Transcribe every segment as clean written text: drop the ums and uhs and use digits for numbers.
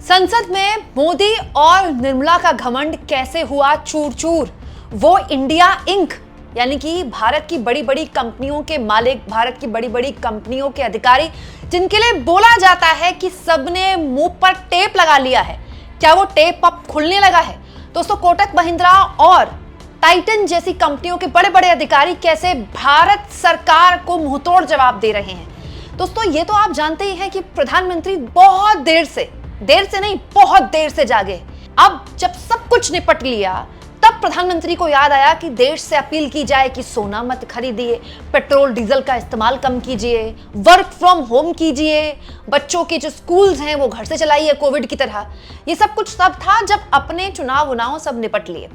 संसद में मोदी और निर्मला का घमंड कैसे हुआ चूर चूर। वो इंडिया इंक यानी कि भारत की बड़ी बड़ी कंपनियों के मालिक, भारत की बड़ी बड़ी कंपनियों के अधिकारी, जिनके लिए बोला जाता है कि सबने मुंह पर टेप लगा लिया है, क्या वो टेप अब खुलने लगा है? दोस्तों, कोटक महिंद्रा और टाइटन जैसी कंपनियों के बड़े बड़े अधिकारी कैसे भारत सरकार को मुंहतोड़ जवाब दे रहे हैं। दोस्तों, ये तो आप जानते ही हैं कि प्रधानमंत्री बहुत देर से नहीं, बहुत देर से जागे। अब जब सब कुछ निपट लिया, तब प्रधानमंत्री को याद आया कि देश से अपील की जाए कि सोना मत खरीदिए, पेट्रोल डीजल का इस्तेमाल कम कीजिए, वर्क फ्रॉम होम कीजिए, बच्चों के जो स्कूल्स हैं वो घर से चलाइए कोविड की तरह। ये सब कुछ तब था जब अपने चुनाव सब निपट लिए।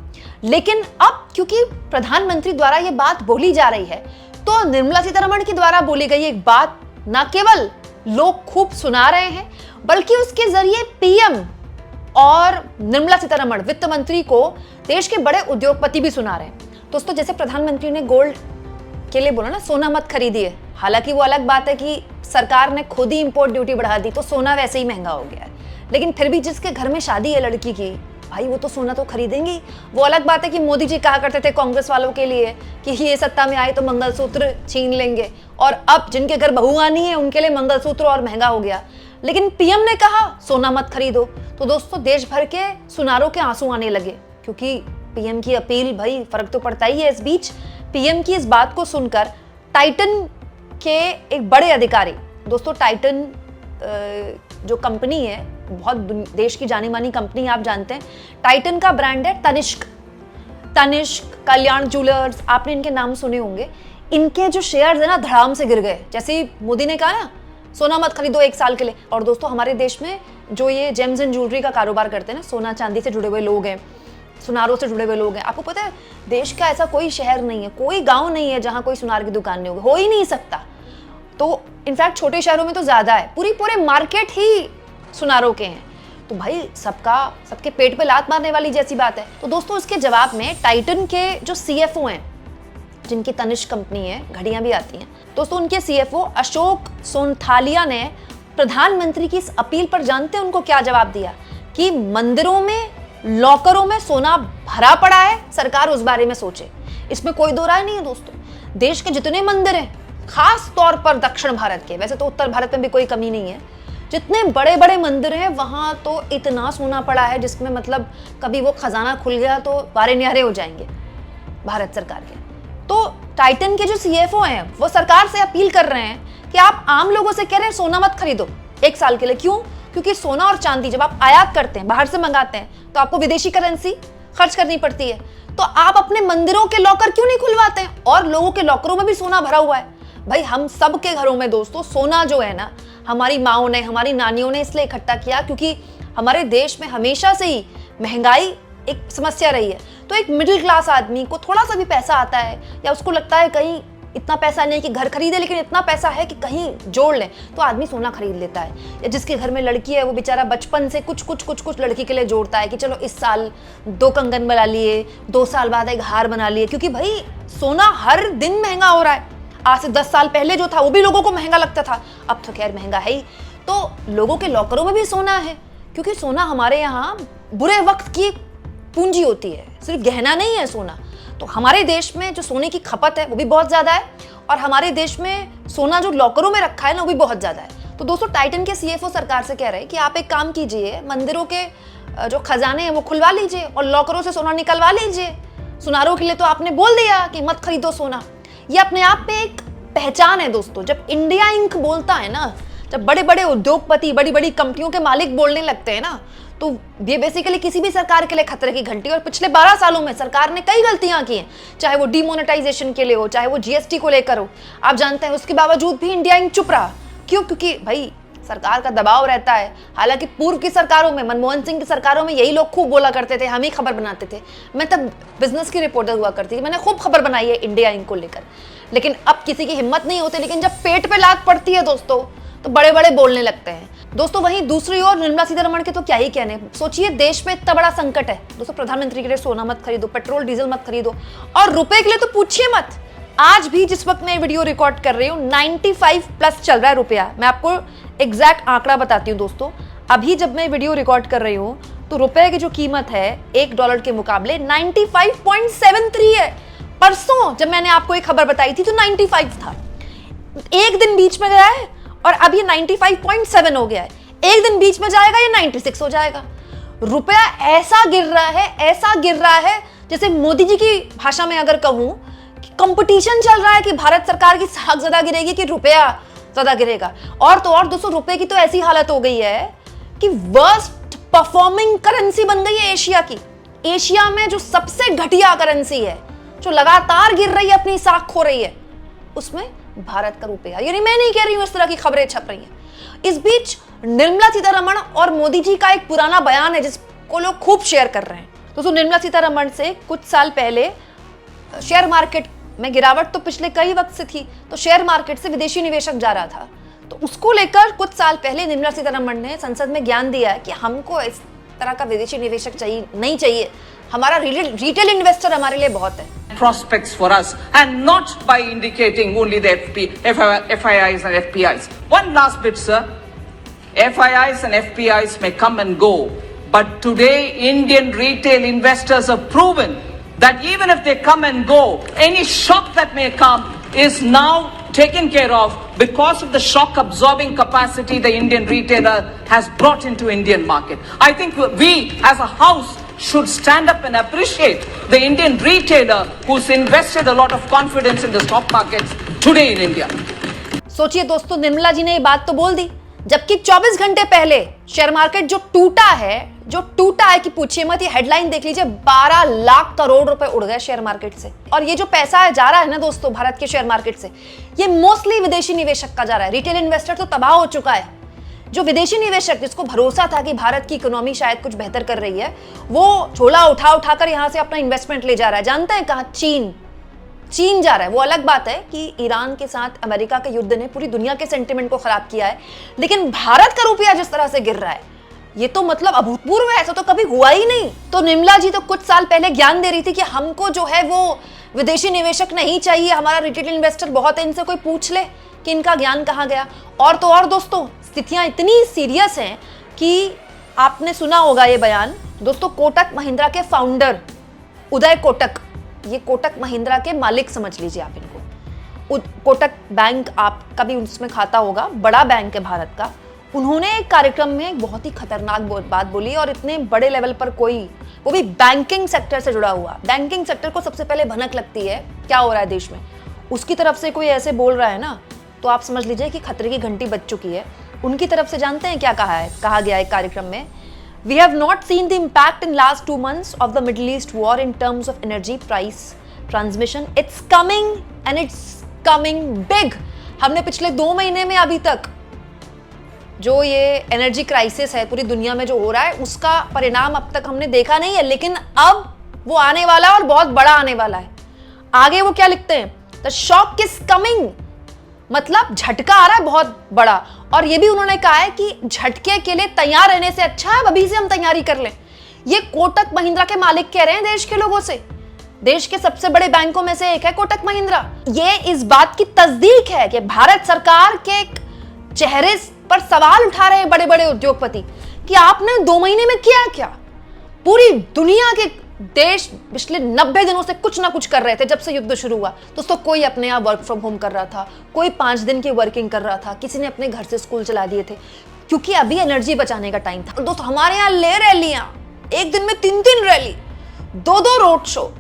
लेकिन अब क्योंकि प्रधानमंत्री द्वारा ये बात बोली जा रही है, तो निर्मला सीतारमण के द्वारा बोली गई एक बात न केवल लोग खूब सुना रहे हैं, बल्कि उसके जरिए पीएम और निर्मला सीतारमण वित्त मंत्री को देश के बड़े उद्योगपति भी सुना रहे हैं। दोस्तों, जैसे प्रधानमंत्री ने गोल्ड के लिए बोला ना, सोना मत खरीदिए। हालांकि वो अलग बात है कि सरकार ने खुद ही इंपोर्ट ड्यूटी बढ़ा दी, तो सोना वैसे ही महंगा हो गया है। लेकिन फिर भी जिसके घर में शादी है लड़की की, भाई वो तो सोना तो खरीदेंगे। वो अलग बात है कि मोदी जी कहा करते थे कांग्रेस वालों के लिए कि ये सत्ता में आए तो मंगलसूत्र छीन लेंगे, और अब जिनके घर बहू आनी है उनके लिए मंगलसूत्र और महंगा हो गया। लेकिन पीएम ने कहा सोना मत खरीदो, तो दोस्तों देश भर के सुनारों के आंसू आने लगे, क्योंकि पीएम की अपील, भाई फर्क तो पड़ता ही है। इस बीच पीएम की इस बात को सुनकर टाइटन के एक बड़े अधिकारी, दोस्तों टाइटन जो कंपनी है बहुत देश की जानी मानी कंपनी, आप जानते हैं। टाइटन का ब्रांड है तनिष्क, कल्याण ज्वेलर्स, आपने इनके नाम सुने होंगे। इनके जो शेयर्स है ना, धड़ाम से गिर गए। जैसे मोदी ने कहा ना सोना मत खरीदो 1 साल के लिए। और दोस्तों, हमारे देश में जो ये जेम्स एंड ज्वेलरी का कारोबार करते हैं ना, सोना चांदी से जुड़े हुए लोग हैं, सुनारों से जुड़े हुए लोग हैं। आपको पता है देश का ऐसा कोई शहर नहीं है, कोई गांव नहीं है जहां कोई सुनार की दुकान नहीं होगी, हो ही नहीं सकता। तो इनफैक्ट छोटे शहरों में तो ज्यादा है, पूरे मार्केट ही सुनारों के हैं। तो भाई सबके पेट पे लात मारने वाली जैसी बात है। तो दोस्तों, इसके जवाब में टाइटन के जो सीएफओ हैं, जिनकी तनिष्क कंपनी है, घड़ियां भी आती हैं, दोस्तों उनके सीएफओ अशोक सोनथालिया ने प्रधानमंत्री की इस अपील पर जानते हैं उनको क्या जवाब दिया? कि मंदिरों में, लॉकरों में सोना भरा पड़ा है, सरकार उस बारे में सोचे। इसमें कोई दो राय नहीं है। दोस्तों, देश के जितने मंदिर हैं, खास तौर पर दक्षिण भारत के, वैसे तो उत्तर भारत में भी कोई कमी नहीं है, जितने बड़े बड़े मंदिर हैं वहां तो इतना सोना पड़ा है जिसमें मतलब कभी वो खजाना खुल गया तो वारे न्यारे हो जाएंगे भारत सरकार के। तो टाइटन के जो सीएफओ हैं वो सरकार से अपील कर रहे हैं कि आप आम लोगों से कह रहे हैं सोना मत खरीदो 1 साल के लिए। क्यों? क्योंकि सोना और चांदी जब आप आयात करते हैं, बाहर से मंगाते हैं, तो आपको विदेशी करेंसी खर्च करनी पड़ती है। तो आप अपने मंदिरों के लॉकर क्यों नहीं खुलवाते हैं? और लोगों के लॉकरों में भी सोना भरा हुआ है। भाई हम सब के घरों में दोस्तों सोना जो है ना, हमारी माओ ने, हमारी नानियों ने इसलिए इकट्ठा किया क्योंकि हमारे देश में हमेशा से ही महंगाई एक समस्या रही है। तो एक मिडिल क्लास आदमी को थोड़ा सा भी पैसा आता है, या उसको लगता है कहीं इतना पैसा नहीं कि घर खरीदे, लेकिन इतना पैसा है कि कहीं जोड़ ले, तो आदमी सोना खरीद लेता है। या जिसके घर में लड़की है वो बेचारा बचपन से कुछ लड़की के लिए जोड़ता है कि चलो इस साल 2 कंगन बना लिए, 2 साल बाद एक हार बना लिए, क्योंकि भाई सोना हर दिन महंगा हो रहा है। आज से 10 साल पहले जो था वो भी लोगों को महंगा लगता था, अब तो खैर महंगा है ही। तो लोगों के लॉकरों में भी सोना है, क्योंकि सोना हमारे यहाँ बुरे वक्त की पूंजी होती है, सिर्फ गहना नहीं है सोना। तो हमारे देश में जो सोने की खपत है वो भी बहुत ज्यादा है, और हमारे देश में सोना जो लॉकरों में रखा है ना वो भी बहुत ज्यादा है। तो दोस्तों, टाइटन के सीएफओ सरकार से कह रहे हैं कि आप एक काम कीजिए, मंदिरों के जो खजाने हैं वो खुलवा लीजिए और लॉकरों से सोना निकलवा लीजिए। सुनारों के लिए तो आपने बोल दिया कि मत खरीदो सोना। ये अपने आप में एक पहचान है दोस्तों। जब इंडिया इंक बोलता है ना, जब बड़े बड़े उद्योगपति, बड़ी बड़ी कंपनियों के मालिक बोलने लगते हैं ना, तो ये बेसिकली किसी भी सरकार के लिए खतरे की घंटी। और पिछले 12 सालों में सरकार ने कई गलतियां की हैं, चाहे वो डिमोनेटाइजेशन के लिए हो, चाहे वो जीएसटी को लेकर हो। आप जानते हैं उसके बावजूद भी इंडिया इंक चुप रहा। क्यों? क्योंकि भाई सरकार का दबाव रहता है। हालांकि पूर्व की सरकारों में, मनमोहन सिंह की सरकारों में यही लोग खूब बोला करते थे, हम ही खबर बनाते थे। मैं तब बिजनेस की रिपोर्टर हुआ करती थी, मैंने खूब खबर बनाई है इंडिया इंक को लेकर। लेकिन अब किसी की हिम्मत नहीं होती। लेकिन जब पेट पे लात पड़ती है दोस्तों, तो बड़े बड़े बोलने लगते हैं। दोस्तों, वहीं दूसरी ओर निर्मला सीतारमण के तो क्या ही कहने। सोचिए, देश में इतना बड़ा संकट है दोस्तों, प्रधानमंत्री के लिए सोना मत खरीदो, पेट्रोल डीजल मत खरीदो, और रुपए के लिए तो पूछिए मत। आज भी जिस वक्त मैं वीडियो रिकॉर्ड कर रही हूँ 95 प्लस चल रहा है रुपया। मैं आपको एग्जैक्ट आंकड़ा बताती हूँ दोस्तों, अभी जब मैं वीडियो रिकॉर्ड कर रही हूँ तो रुपए की जो कीमत है $1 के मुकाबले 95.73 है। परसों जब मैंने आपको एक खबर बताई थी तो 95 था। एक दिन बीच में गया है और अब ये 95.7 हो गया है। एक दिन बीच में जाएगा ये 96 हो जाएगा। रुपया ऐसा गिर रहा है जैसे मोदी जी की भाषा में अगर कहूं कि कंपटीशन चल रहा है कि भारत सरकार की साख ज्यादा गिरेगी कि रुपया ज्यादा गिरेगा। और तो और दोस्तों, रुपए की तो ऐसी हालत हो गई है कि वर्स्ट परफॉर्मिंग करेंसी बन गई है एशिया की। एशिया में जो सबसे घटिया करेंसी है, जो लगातार गिर रही है, अपनी साख खो रही है, उसमें भारत का रुपया। यानी मैं नहीं कह रही हूं इस तरह की खबरें छप रही हैं। इस बीच निर्मला सीतारमण और मोदी जी का एक पुराना बयान है जिसको लोग खूब शेयर कर रहे हैं। दोस्तों, निर्मला सीतारमण से कुछ साल पहले शेयर मार्केट में गिरावट तो पिछले कई वक्त से थी, तो शेयर मार्केट से विदेशी निवेशक जा रहा था। तो उसको लेकर कुछ साल पहले निर्मला सीतारमण ने संसद में ज्ञान दिया है कि हमको इस तरह का विदेशी निवेशक चाहिए नहीं चाहिए, हमारा रिटेल इन्वेस्टर हमारे लिए बहुत है। Prospects for us, and not by indicating only the FIIs and FPIs. One last bit, sir. FIIs and FPIs may come and go, but today Indian retail investors have proven that even if they come and go, any shock that may come is now taken care of because of the shock absorbing capacity the Indian retailer has brought into Indian market. I think we as a house should stand up and appreciate the Indian retailer who's invested a lot of confidence in the stock markets today in India. सोचिए दोस्तों, निर्मला जी ने ये बात तो बोल दी, जबकि 24 घंटे पहले शेयर मार्केट जो टूटा है कि पूछिए मत। ये हेडलाइन देख लीजिए, 12 लाख करोड़ रुपए उड़ गए शेयर मार्केट से। और ये जो पैसा जा रहा है ना दोस्तों भारत के शेयर मार्केट से, ये मोस्टली विदेशी निवेशक का जा रहा है। रिटेल इन्वेस्टर तो तबाह हो चुका है। जो विदेशी निवेशक जिसको भरोसा था कि भारत की इकोनॉमी शायद कुछ बेहतर कर रही है, वो झोला उठाकर यहां से अपना इन्वेस्टमेंट ले जा रहा है। जानते हैं कहां? चीन जा रहा है। वो अलग बात है कि ईरान के साथ अमेरिका के युद्ध ने पूरी दुनिया के सेंटिमेंट को खराब किया है, लेकिन भारत का रुपया जिस तरह से गिर रहा है, ये तो मतलब अभूतपूर्व है। ऐसा तो कभी हुआ ही नहीं। तो निर्मला जी तो कुछ साल पहले ज्ञान दे रही थी कि हमको जो है वो विदेशी निवेशक नहीं चाहिए, हमारा रिटेल इन्वेस्टर बहुत है, इनसे कोई पूछ ले कि इनका ज्ञान कहां गया। और तो और दोस्तों, स्थितियां इतनी सीरियस हैं कि आपने सुना होगा ये बयान। दोस्तों, कोटक महिंद्रा के फाउंडर उदय कोटक, ये कोटक महिंद्रा के मालिक समझ लीजिए आप इनको। कोटक बैंक आपका भी उसमें खाता होगा, बड़ा बैंक है भारत का। उन्होंने एक कार्यक्रम में एक बहुत ही खतरनाक बात बोली, और इतने बड़े लेवल पर कोई, वो भी बैंकिंग सेक्टर से जुड़ा हुआ। बैंकिंग सेक्टर को सबसे पहले भनक लगती है क्या हो रहा है देश में, उसकी तरफ से कोई ऐसे बोल रहा है ना, तो आप समझ लीजिए कि खतरे की घंटी बज चुकी है। उनकी तरफ से जानते हैं क्या कहा गया एक कार्यक्रम में? We have not seen the impact in last 2 months of the Middle East war in terms of energy price transmission. It's coming and it's coming big. हमने पिछले 2 महीने में अभी तक जो ये एनर्जी क्राइसिस है पूरी दुनिया में जो हो रहा है, उसका परिणाम अब तक हमने देखा नहीं है, लेकिन अब वो आने वाला है और बहुत बड़ा आने वाला है। आगे वो क्या लिखते हैं? The shock is coming, मतलब झटका आ रहा है बहुत बड़ा। और ये भी उन्होंने कहा है कि झटके के लिए तैयार रहने से अच्छा है अभी से हम तैयारी कर लें। ये कोटक महिंद्रा के मालिक कह रहे हैं देश के लोगों से। देश के सबसे बड़े बैंकों में से एक है कोटक महिंद्रा। ये इस बात की तस्दीक है कि भारत सरकार के चेहरे पर सवाल उठा रहे हैं बड़े बड़े उद्योगपति कि आपने 2 महीने में किया क्या। पूरी दुनिया के देश पिछले 90 दिनों से कुछ ना कुछ कर रहे थे। जब से युद्ध शुरू हुआ दोस्तों, कोई अपने यहाँ वर्क फ्रॉम होम कर रहा था, कोई 5 दिन की वर्किंग कर रहा था, किसी ने अपने घर से स्कूल चला दिए थे, क्योंकि अभी एनर्जी बचाने का टाइम था। दोस्तों, हमारे यहाँ ले रैलियां, एक दिन में 3 रैली, 2 रोड शो,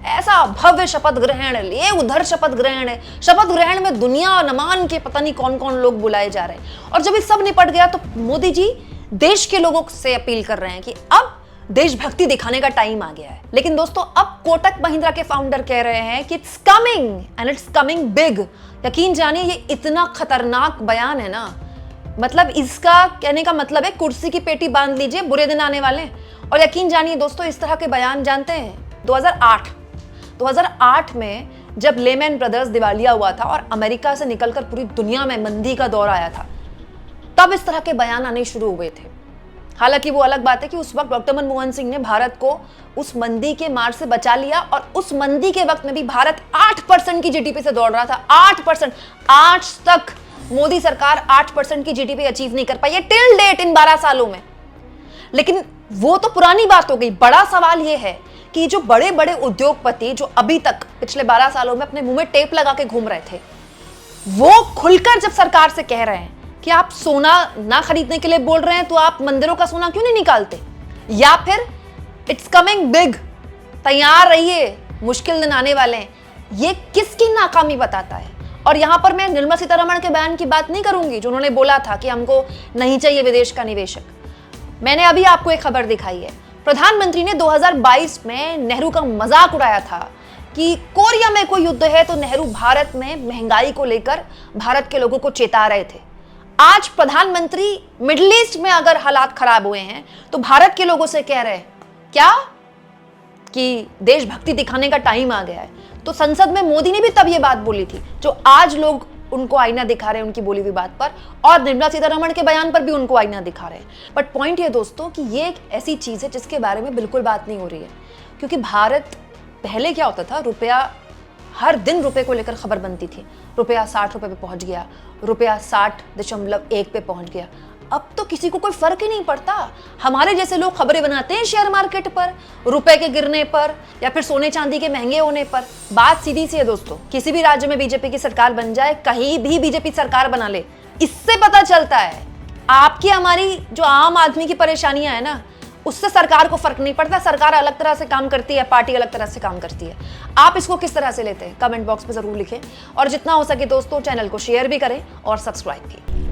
ऐसा भव्य शपथ ग्रहण है, ये उधर शपथ ग्रहण है। शपथ ग्रहण में दुनिया नमान के पता नहीं कौन कौन लोग बुलाए जा रहे हैं। और जब ये सब निपट गया तो मोदी जी देश के लोगों से अपील कर रहे हैं कि अब देशभक्ति दिखाने का टाइम आ गया है। लेकिन दोस्तों, अब कोटक महिंद्रा के फाउंडर कह रहे हैं कि it's coming and it's coming big. यकीन जानिए, ये इतना खतरनाक बयान है ना, मतलब इसका कहने का मतलब है कुर्सी की पेटी बांध लीजिए, बुरे दिन आने वाले हैं। और यकीन जानिए दोस्तों, इस तरह के बयान जानते हैं 2008 में जब लेमैन ब्रदर्स दिवालिया हुआ था और अमेरिका से निकलकर पूरी दुनिया में मंदी का दौर आया था, तब इस तरह के बयान आने शुरू हुए थे। हालांकि वो अलग बात है कि उस वक्त डॉक्टर मनमोहन सिंह ने भारत को उस मंदी के मार से बचा लिया, और उस मंदी के वक्त में भी भारत 8% की जीडीपी से दौड़ रहा था। 8%। आज तक मोदी सरकार 8% की जीडीपी अचीव नहीं कर पाई है टिल डेट इन 12 सालों में। लेकिन वो तो पुरानी बात हो गई। बड़ा सवाल ये है कि जो बड़े बड़े उद्योगपति जो अभी तक पिछले 12 सालों में अपने मुंह में टेप लगा के घूम रहे थे, वो खुलकर जब सरकार से कह रहे हैं कि आप सोना ना खरीदने के लिए बोल रहे हैं, तो आप मंदिरों का सोना क्यों नहीं निकालते? या फिर इट्स कमिंग बिग, तैयार रहिए, मुश्किल दिन आने वाले हैं। ये किसकी नाकामी बताता है? और यहां पर मैं निर्मला सीतारमण के बयान की बात नहीं करूंगी जो उन्होंने बोला था कि हमको नहीं चाहिए विदेश का निवेशक। मैंने अभी आपको एक खबर दिखाई है, प्रधानमंत्री ने 2022 में नेहरू का मजाक उड़ाया था कि कोरिया में कोई युद्ध है तो नेहरू भारत में महंगाई को लेकर भारत के लोगों को चेता रहे थे। आज प्रधानमंत्री मिडिल ईस्ट में अगर हालात खराब हुए हैं तो भारत के लोगों से कह रहे हैं क्या कि देशभक्ति दिखाने का टाइम आ गया है। तो संसद में मोदी ने भी तब ये बात बोली थी जो आज लोग उनको आईना दिखा रहे हैं उनकी बोली हुई बात पर, और निर्मला सीतारमण के बयान पर भी उनको आईना दिखा रहे हैं। बट पॉइंट ये दोस्तों कि ये एक ऐसी चीज है जिसके बारे में बिल्कुल बात नहीं हो रही है, क्योंकि भारत पहले क्या होता था, रुपया हर दिन रुपए को लेकर खबर बनती थी, रुपया 60 रुपए पे पहुंच गया, रुपया 60.1 पे पहुंच गया। अब तो किसी को कोई फर्क ही नहीं पड़ता। हमारे जैसे लोग खबरें बनाते हैं शेयर मार्केट पर, रुपए के गिरने पर या फिर सोने चांदी के महंगे होने पर। बात सीधी सी है दोस्तों, किसी भी राज्य में बीजेपी की सरकार बन जाए, कहीं भी बीजेपी सरकार बना ले, इससे पता चलता है आपकी हमारी जो आम आदमी की परेशानियां है ना, उससे सरकार को फर्क नहीं पड़ता। सरकार अलग तरह से काम करती है, पार्टी अलग तरह से काम करती है। आप इसको किस तरह से लेते हैं कमेंट बॉक्स में जरूर लिखें, और जितना हो सके दोस्तों चैनल को शेयर भी करें और सब्सक्राइब भी।